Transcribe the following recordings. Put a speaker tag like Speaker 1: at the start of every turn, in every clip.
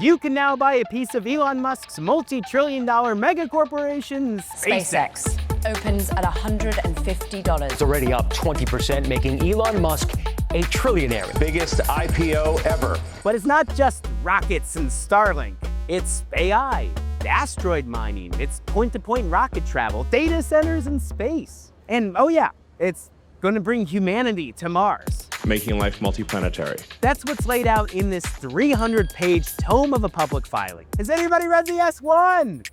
Speaker 1: You can now buy a piece of Elon Musk's multi-trillion-dollar mega corporation, SpaceX.
Speaker 2: Opens at $150.
Speaker 3: It's already up 20%, making Elon Musk a trillionaire.
Speaker 4: Biggest IPO ever.
Speaker 1: But it's not just rockets and Starlink. It's AI, asteroid mining, it's point-to-point rocket travel, data centers in space. And oh yeah, it's going to bring humanity to Mars.
Speaker 4: Making life multi-planetary.
Speaker 1: That's what's laid out in this 300-page tome of a public filing. Has anybody read the S1?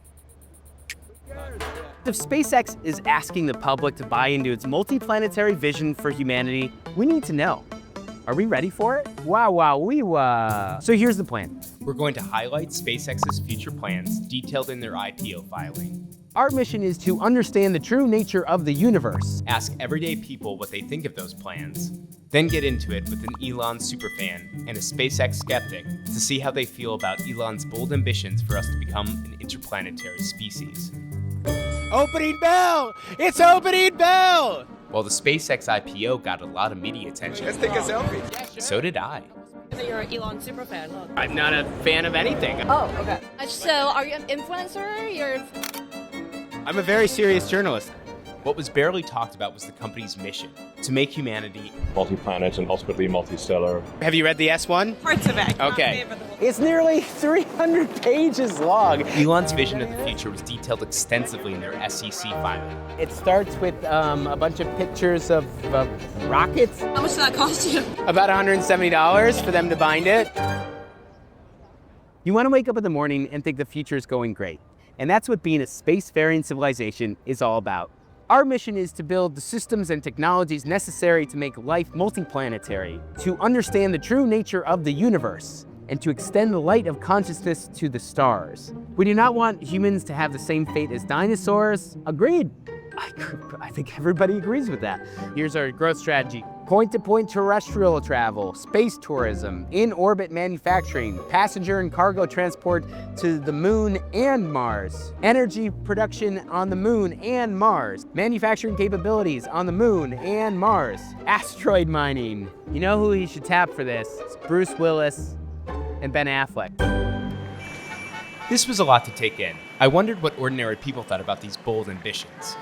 Speaker 1: If SpaceX is asking the public to buy into its multi-planetary vision for humanity, we need to know. Are we ready for it? Wow. So here's the plan.
Speaker 5: We're going to highlight SpaceX's future plans detailed in their IPO filing.
Speaker 1: Our mission is to understand the true nature of the universe.
Speaker 5: Ask everyday people what they think of those plans, then get into it with an Elon superfan and a SpaceX skeptic to see how they feel about Elon's bold ambitions for us to become an interplanetary species.
Speaker 1: Opening bell! It's opening bell!
Speaker 5: While the SpaceX IPO got a lot of media attention,
Speaker 6: Let's take a selfie.
Speaker 5: so did I.
Speaker 7: You're an Elon superfan, look.
Speaker 1: I'm not a fan of anything.
Speaker 7: Oh, okay. So, are you an influencer?
Speaker 1: I'm a very serious journalist.
Speaker 5: What was barely talked about was the company's mission, to make humanity
Speaker 4: Multi-planet and ultimately multi-stellar.
Speaker 1: Have you read the S1?
Speaker 7: Parts of it.
Speaker 1: Okay. It's nearly 300 pages long.
Speaker 5: Elon's vision of the future was detailed extensively in their SEC filing.
Speaker 1: It starts with a bunch of pictures of rockets.
Speaker 7: How much did that cost you?
Speaker 1: About $170 for them to bind it. You want to wake up in the morning and think the future is going great. And that's what being a spacefaring civilization is all about. Our mission is to build the systems and technologies necessary to make life multi-planetary, to understand the true nature of the universe, and to extend the light of consciousness to the stars. We do not want humans to have the same fate as dinosaurs. Agreed. I think everybody agrees with that. Here's our growth strategy. Point-to-point terrestrial travel, space tourism, in-orbit manufacturing, passenger and cargo transport to the moon and Mars, energy production on the moon and Mars, manufacturing capabilities on the moon and Mars, asteroid mining. You know who he should tap for this? It's Bruce Willis and Ben Affleck.
Speaker 5: This was a lot to take in. I wondered what ordinary people thought about these bold ambitions.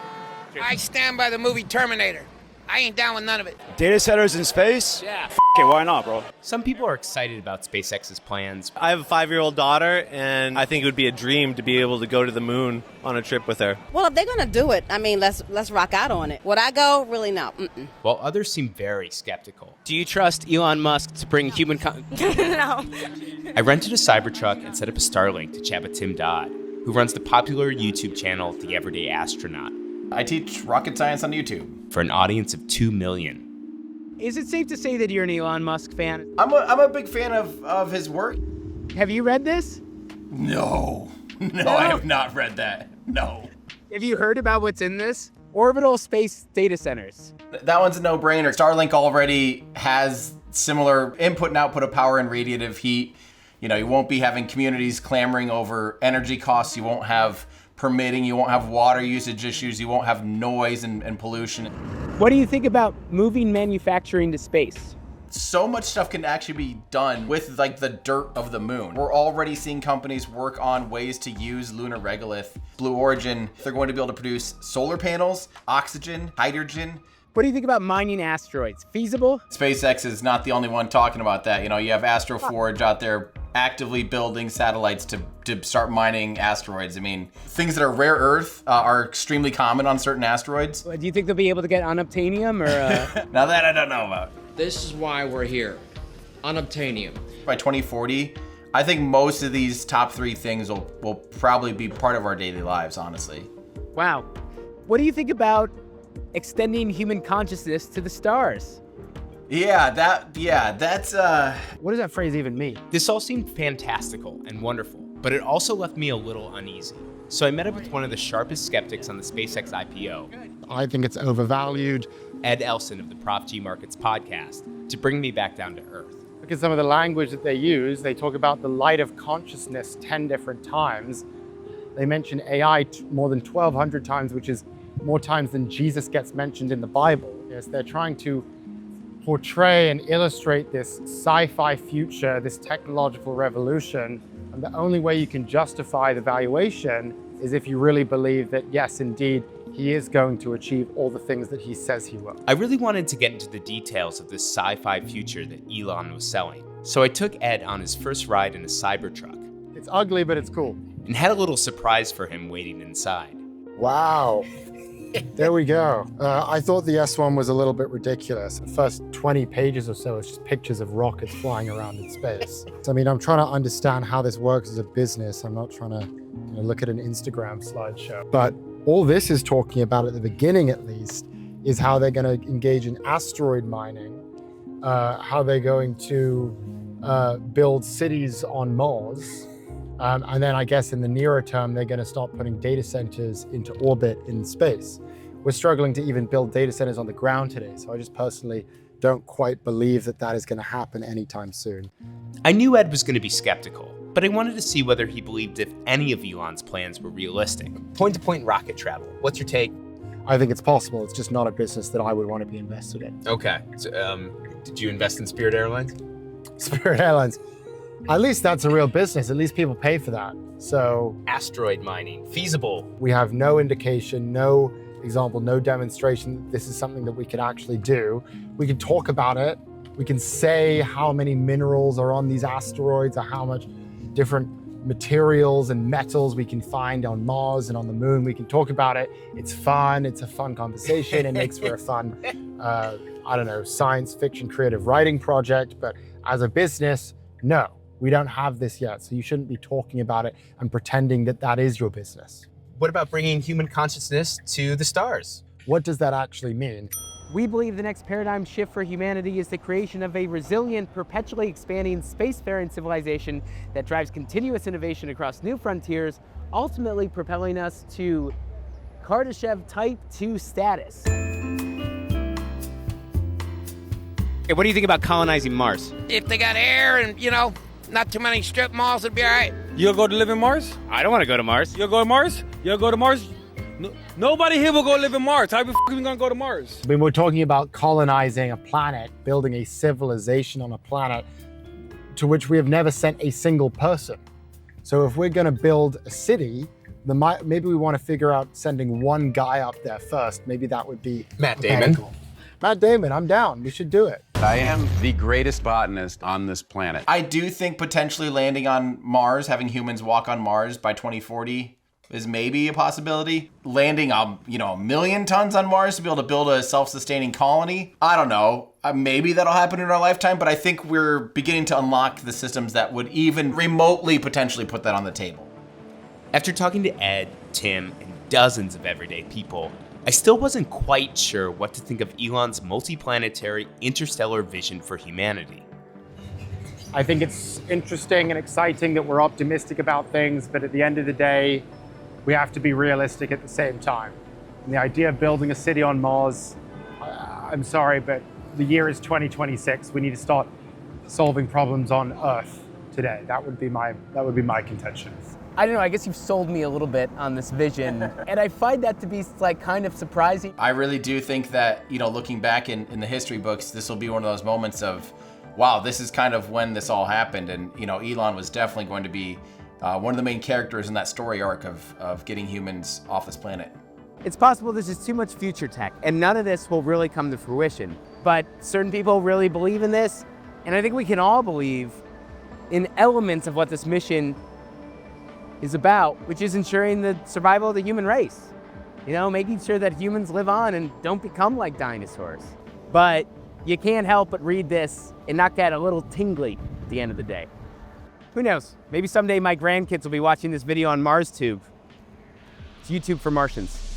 Speaker 6: I stand by the movie Terminator. I ain't down with none of it.
Speaker 8: Data centers in space?
Speaker 5: Yeah.
Speaker 8: Okay, why not, bro?
Speaker 5: Some people are excited about SpaceX's plans.
Speaker 9: I have a 5-year-old daughter, and I think it would be a dream to be able to go to the moon on a trip with her.
Speaker 10: Well, if they're going to do it, I mean, let's rock out on it. Would I go? Really, no.
Speaker 5: While others seem very skeptical.
Speaker 1: Do you trust Elon Musk to bring human
Speaker 7: No.
Speaker 5: I rented a Cybertruck and set up a Starlink to chat with Tim Dodd, who runs the popular YouTube channel, The Everyday Astronaut.
Speaker 11: I teach rocket science on YouTube.
Speaker 5: For an audience of 2 million.
Speaker 1: Is it safe to say that you're an Elon Musk fan?
Speaker 11: I'm a big fan of his work.
Speaker 1: Have you read this?
Speaker 11: No, I have not read that. No.
Speaker 1: Have you heard about what's in this? Orbital space data centers.
Speaker 11: That one's a no-brainer. Starlink already has similar input and output of power and radiative heat. You know, you won't be having communities clamoring over energy costs. You won't have permitting, you won't have water usage issues, you won't have noise and pollution.
Speaker 1: What do you think about moving manufacturing to space?
Speaker 11: So much stuff can actually be done with like the dirt of the moon. We're already seeing companies work on ways to use lunar regolith. Blue Origin, they're going to be able to produce solar panels, oxygen, hydrogen.
Speaker 1: What do you think about mining asteroids? Feasible?
Speaker 11: SpaceX is not the only one talking about that. You know, you have Astroforge out there actively building satellites to start mining asteroids. I mean, things that are rare earth are extremely common on certain asteroids.
Speaker 1: Do you think they'll be able to get unobtainium or?
Speaker 11: Now that I don't know about.
Speaker 12: This is why we're here. Unobtainium.
Speaker 11: By 2040, I think most of these top 3 things will probably be part of our daily lives, honestly.
Speaker 1: Wow. What do you think about extending human consciousness to the stars?
Speaker 11: That's
Speaker 1: What does that phrase even mean?
Speaker 5: This all seemed fantastical and wonderful, but it also left me a little uneasy. So I met up with one of the sharpest skeptics on the SpaceX IPO.
Speaker 13: I think it's overvalued.
Speaker 5: Ed Elson of the Prof G Markets Podcast, to bring me back down to earth.
Speaker 13: Look at some of the language that they use. They talk about the light of consciousness 10 different times. They mention AI more than 1,200 times, which is more times than Jesus gets mentioned in the Bible. Yes, they're trying to portray and illustrate this sci-fi future, this technological revolution And the only way you can justify the valuation is if you really believe that, yes, indeed, he is going to achieve all the things that he says he will.
Speaker 5: I really wanted to get into the details of this sci-fi future that Elon was selling. So I took Ed on his first ride in a Cybertruck.
Speaker 13: It's ugly, but it's cool.
Speaker 5: And had a little surprise for him waiting inside.
Speaker 13: Wow. There we go. I thought the S1 was a little bit ridiculous. The first 20 pages or so is just pictures of rockets flying around in space. So, I mean, I'm trying to understand how this works as a business. I'm not trying to look at an Instagram slideshow. But all this is talking about at the beginning, at least, is how they're going to engage in asteroid mining, how they're going to build cities on Mars. And then I guess in the nearer term, they're going to start putting data centers into orbit in space. We're struggling to even build data centers on the ground today. So I just personally don't quite believe that that is going to happen anytime soon.
Speaker 5: I knew Ed was going to be skeptical, but I wanted to see whether he believed if any of Elon's plans were realistic. Point-to-point rocket travel. What's your take?
Speaker 13: I think it's possible. It's just not a business that I would want to be invested in.
Speaker 5: Okay. So, did you invest in Spirit Airlines?
Speaker 13: Spirit Airlines. At least that's a real business. At least people pay for that. So
Speaker 5: asteroid mining, feasible.
Speaker 13: We have no indication, no example, no demonstration that this is something that we could actually do. We can talk about it. We can say how many minerals are on these asteroids or how much different materials and metals we can find on Mars and on the moon. We can talk about it. It's fun. It's a fun conversation. It makes for a fun, science fiction creative writing project. But as a business, no. We don't have this yet, so you shouldn't be talking about it and pretending that that is your business.
Speaker 5: What about bringing human consciousness to the stars?
Speaker 13: What does that actually mean?
Speaker 1: We believe the next paradigm shift for humanity is the creation of a resilient, perpetually expanding spacefaring civilization that drives continuous innovation across new frontiers, ultimately propelling us to Kardashev Type 2 status. Hey, what do you think about colonizing Mars?
Speaker 6: If they got air and, not too many strip malls, it'd be all right.
Speaker 8: You'll go to live in Mars?
Speaker 1: I don't want to go to Mars.
Speaker 8: You'll go to Mars? You'll go to Mars? Nobody here will go live in Mars. How are we going to go to Mars?
Speaker 13: When we're talking about colonizing a planet, building a civilization on a planet to which we have never sent a single person. So if we're going to build a city, maybe we want to figure out sending one guy up there first. Maybe that would be
Speaker 5: Matt Damon.
Speaker 13: Matt Damon, I'm down. We should do it.
Speaker 14: I am the greatest botanist on this planet.
Speaker 11: I do think potentially landing on Mars, having humans walk on Mars by 2040 is maybe a possibility. Landing, a million tons on Mars to be able to build a self-sustaining colony. I don't know. Maybe that'll happen in our lifetime, but I think we're beginning to unlock the systems that would even remotely potentially put that on the table.
Speaker 5: After talking to Ed, Tim, and dozens of everyday people, I still wasn't quite sure what to think of Elon's multi-planetary interstellar vision for humanity.
Speaker 13: I think it's interesting and exciting that we're optimistic about things, but at the end of the day, we have to be realistic at the same time. And the idea of building a city on Mars, I'm sorry, but the year is 2026. We need to start solving problems on Earth today. That would be my contention.
Speaker 1: I don't know, I guess you've sold me a little bit on this vision, and I find that to be kind of surprising.
Speaker 11: I really do think that, looking back in the history books, this will be one of those moments of, wow, this is kind of when this all happened. And, Elon was definitely going to be one of the main characters in that story arc of getting humans off this planet.
Speaker 1: It's possible this is too much future tech, and none of this will really come to fruition. But certain people really believe in this, and I think we can all believe in elements of what this mission is about, which is ensuring the survival of the human race. Making sure that humans live on and don't become like dinosaurs. But you can't help but read this and not get a little tingly at the end of the day. Who knows? Maybe someday my grandkids will be watching this video on MarsTube. It's YouTube for Martians.